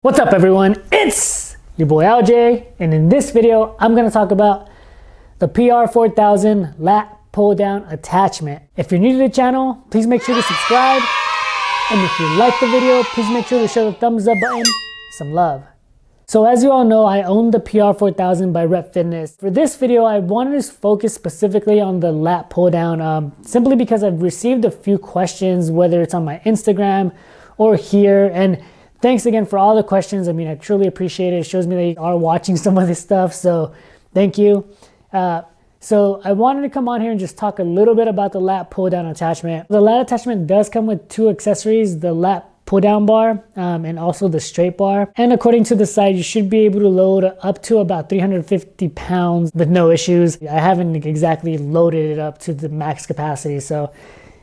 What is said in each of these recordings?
What's up everyone, it's your boy LJ, and in this video I'm going to talk about the PR-4000 lat pull-down attachment. If you're new to the channel, please make sure to subscribe, and if you like the video, please make sure to show the thumbs up button some love. So as you all know, I own the PR-4000 by Rep Fitness. For this video, I wanted to focus specifically on the lat pull-down simply because I've received a few questions, whether it's on my Instagram or here, and thanks again for all the questions. I mean, I truly appreciate it. It shows me that you are watching some of this stuff, so thank you. So I wanted to come on here and just talk a little bit about the lat pull-down attachment. The lat attachment does come with two accessories, the lat pull-down bar and also the straight bar. And according to the site, you should be able to load up to about 350 pounds with no issues. I haven't exactly loaded it up to the max capacity, so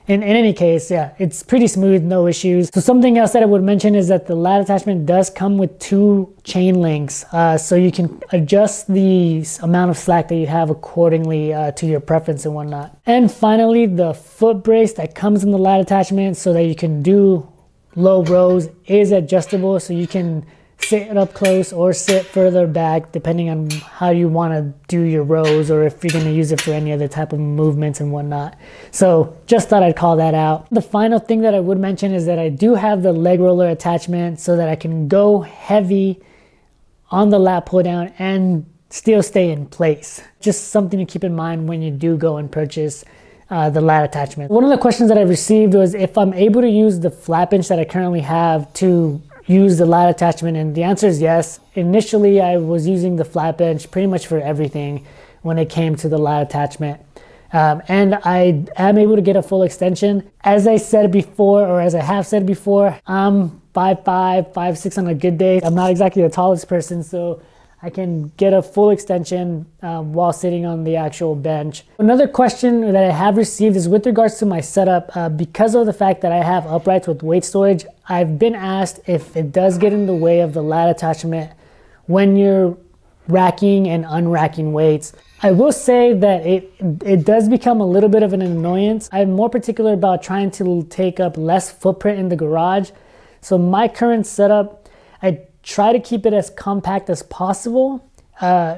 in any case, yeah, it's pretty smooth, no issues. So something else that I would mention is that the lat attachment does come with two chain links. So you can adjust the amount of slack that you have accordingly to your preference and whatnot. And finally, the foot brace that comes in the lat attachment so that you can do low rows is adjustable. So you can sit up close or sit further back depending on how you want to do your rows, or if you're going to use it for any other type of movements and whatnot. So just thought I'd call that out. The final thing that I would mention is that I do have the leg roller attachment so that I can go heavy on the lat pull down and still stay in place. Just something to keep in mind when you do go and purchase the lat attachment. One of the questions that I received was if I'm able to use the flat bench that I currently have to use the lat attachment, and the answer is yes. Initially, I was using the flat bench pretty much for everything when it came to the lat attachment. And I am able to get a full extension. As I said before, or as I have said before, I'm 5'5", 5'6" on a good day. I'm not exactly the tallest person, so I can get a full extension while sitting on the actual bench. Another question that I have received is with regards to my setup. Because of the fact that I have uprights with weight storage, I've been asked if it does get in the way of the lat attachment when you're racking and unracking weights. I will say that it does become a little bit of an annoyance. I'm more particular about trying to take up less footprint in the garage. So my current setup, I try to keep it as compact as possible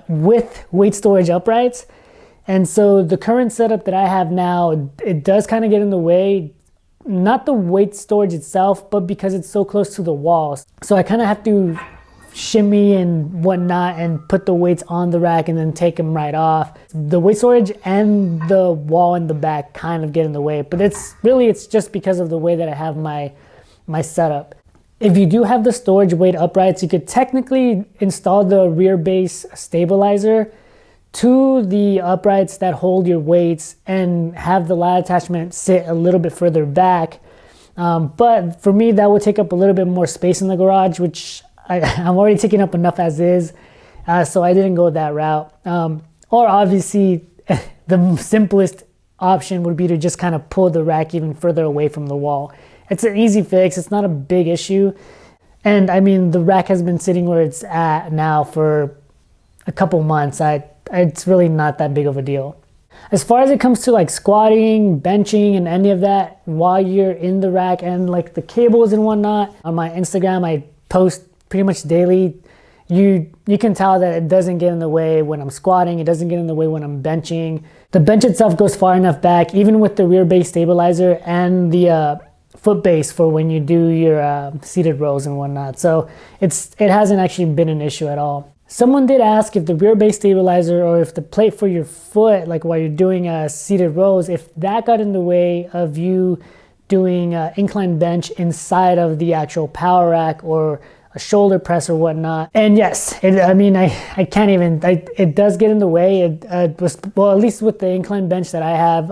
with weight storage uprights. And so the current setup that I have now, it does kind of get in the way, not the weight storage itself, but because it's so close to the walls. So I kind of have to shimmy and whatnot and put the weights on the rack and then take them right off. The weight storage and the wall in the back kind of get in the way, but it's just because of the way that I have my setup. If you do have the storage weight uprights, you could technically install the rear base stabilizer to the uprights that hold your weights and have the lat attachment sit a little bit further back. But for me, that would take up a little bit more space in the garage, which I'm already taking up enough as is. So I didn't go that route. Or obviously, the simplest option would be to just kind of pull the rack even further away from the wall. It's an easy fix. It's not a big issue. And I mean, the rack has been sitting where it's at now for a couple months. It's really not that big of a deal. As far as it comes to like squatting, benching, and any of that while you're in the rack and like the cables and whatnot, on my Instagram, I post pretty much daily. You can tell that it doesn't get in the way when I'm squatting. It doesn't get in the way when I'm benching. The bench itself goes far enough back, even with the rear base stabilizer and the foot base for when you do your seated rows and whatnot. So it hasn't actually been an issue at all. Someone did ask if the rear base stabilizer or if the plate for your foot, like while you're doing seated rows, if that got in the way of you doing incline bench inside of the actual power rack or a shoulder press or whatnot. And yes, I can't even, it does get in the way. It was, well, at least with the incline bench that I have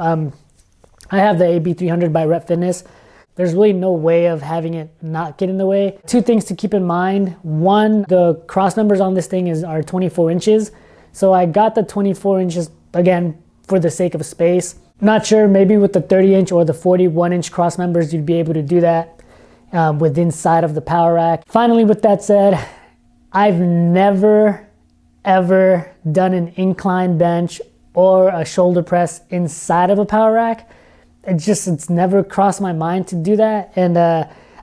the AB300 by Rep Fitness. There's really no way of having it not get in the way. Two things to keep in mind. One, the cross members on this thing are 24 inches. So I got the 24 inches, again, for the sake of space. Not sure, maybe with the 30-inch or the 41-inch cross members, you'd be able to do that with inside of the power rack. Finally, with that said, I've never, ever done an incline bench or a shoulder press inside of a power rack. It's never crossed my mind to do that. And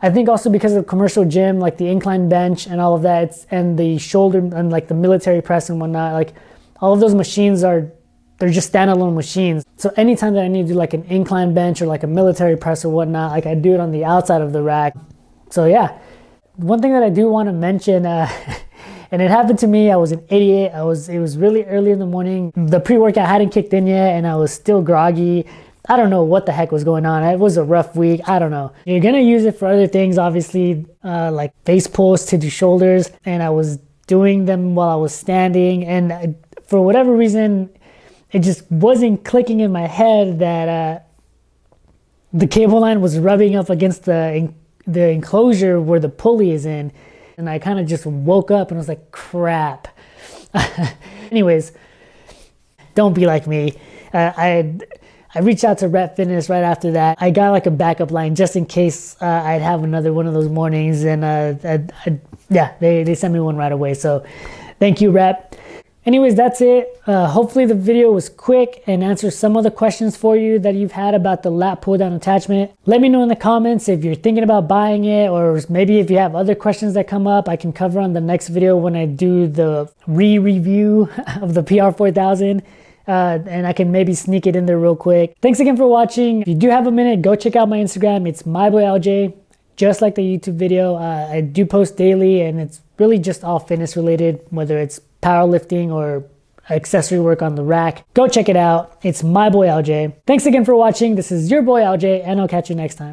I think also because of the commercial gym, like the incline bench and all of that, and the shoulder and like the military press and whatnot, like all of those machines they're just standalone machines. So anytime that I need to do like an incline bench or like a military press or whatnot, like I do it on the outside of the rack. So yeah, one thing that I do want to mention, and it happened to me, I was in 88, it was really early in the morning. The pre-workout hadn't kicked in yet and I was still groggy. I don't know what the heck was going on. It was a rough week. I don't know. You're gonna use it for other things, obviously, like face pulls to do shoulders, and I was doing them while I was standing, and for whatever reason, it just wasn't clicking in my head that the cable line was rubbing up against the enclosure where the pulley is in, and I kind of just woke up and was like, crap. Anyways, don't be like me. I reached out to Rep Fitness right after that. I got like a backup line just in case I'd have another one of those mornings, and yeah, they sent me one right away. So thank you, Rep. Anyways, that's it. Hopefully the video was quick and answered some of the questions for you that you've had about the lat pull down attachment. Let me know in the comments if you're thinking about buying it, or maybe if you have other questions that come up, I can cover on the next video when I do the re-review of the PR-4000. And I can maybe sneak it in there real quick. Thanks again for watching. If you do have a minute, go check out my Instagram. It's myboylj, just like the YouTube video. I do post daily, and it's really just all fitness related, whether it's powerlifting or accessory work on the rack. Go check it out. It's myboylj. Thanks again for watching. This is your boy LJ, and I'll catch you next time.